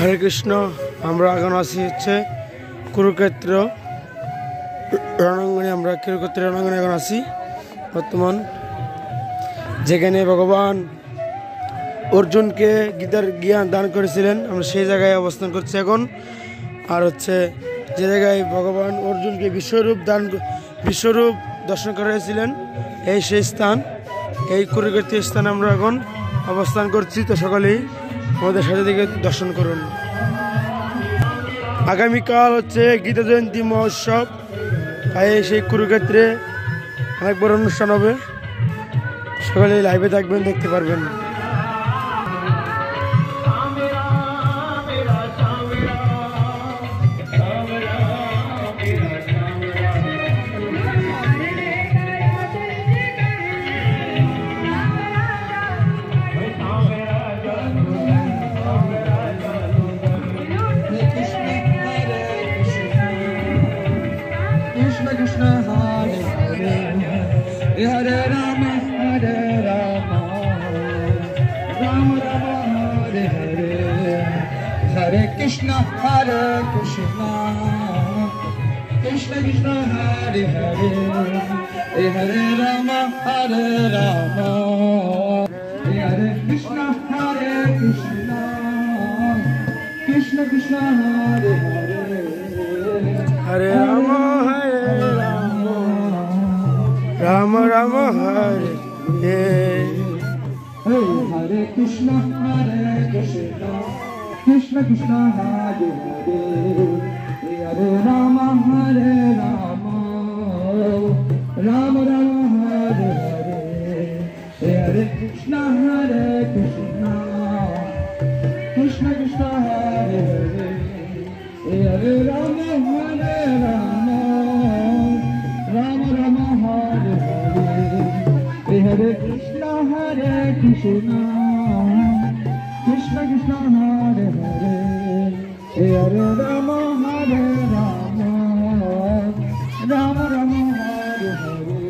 হরে কৃষ্ণ। আমরা এখন আছি হচ্ছে কুরুক্ষেত্র রণাঙ্গনে। আমরা কুরুক্ষেত্র রণাঙ্গনে এখন আছি বর্তমান, যেখানে ভগবান অর্জুনকে গীতার জ্ঞান দান করেছিলেন। আমরা সেই জায়গায় অবস্থান করছি এখন। আর হচ্ছে যে জায়গায় ভগবান অর্জুনকে বিশ্বরূপ দর্শন করেছিলেন, এই সেই স্থান, এই কুরুক্ষেত্র স্থানে আমরা এখন অবস্থান করছি। তো সকলেই আমাদের সাথে থেকে দর্শন করুন। আগামীকাল হচ্ছে গীতা জয়ন্তী মহোৎসব, তাই সেই কুরুক্ষেত্রে অনেক বড় অনুষ্ঠান হবে। সকলেই লাইভে থাকবেন, দেখতে পারবেন। Krishna Hare Hare Hare Rama Hare Rama Rama Rama Hare Hare Hare Krishna Hare Krishna Krishna Krishna Hare Hare Hare Rama Hare Rama Hare Krishna Hare Krishna Krishna Krishna Hare Hare Hare Rama Rama Rama Hare Hare Krishna Hare Krishna Krishna Krishna Hare Hare Hare Rama Hare Rama Rama Rama Hare Hare Hare Krishna Hare Krishna Krishna Krishna Hare Hare Hare Rama Hare Rama Rama Rama Hare Hare Hare Krishna Hare Krishna Krishna Krishna Hare Hare Hare Rama Hare Rama Rama Rama Hare Hare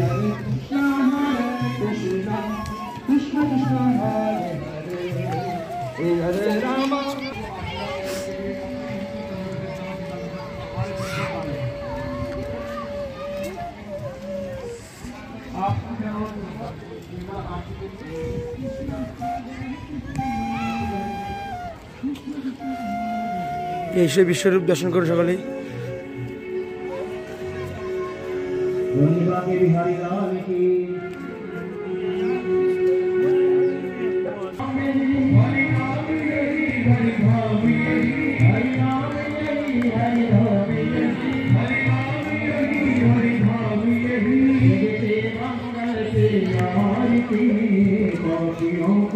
Hare Krishna Hare Krishna Krishna Krishna Hare Hare Hare Rama এই সেই বিশ্বরূপ দর্শন করে সকলেই।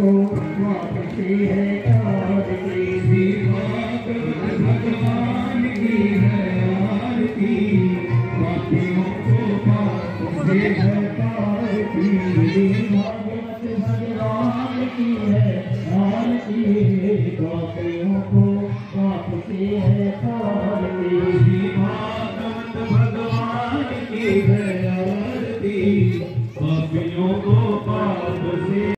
को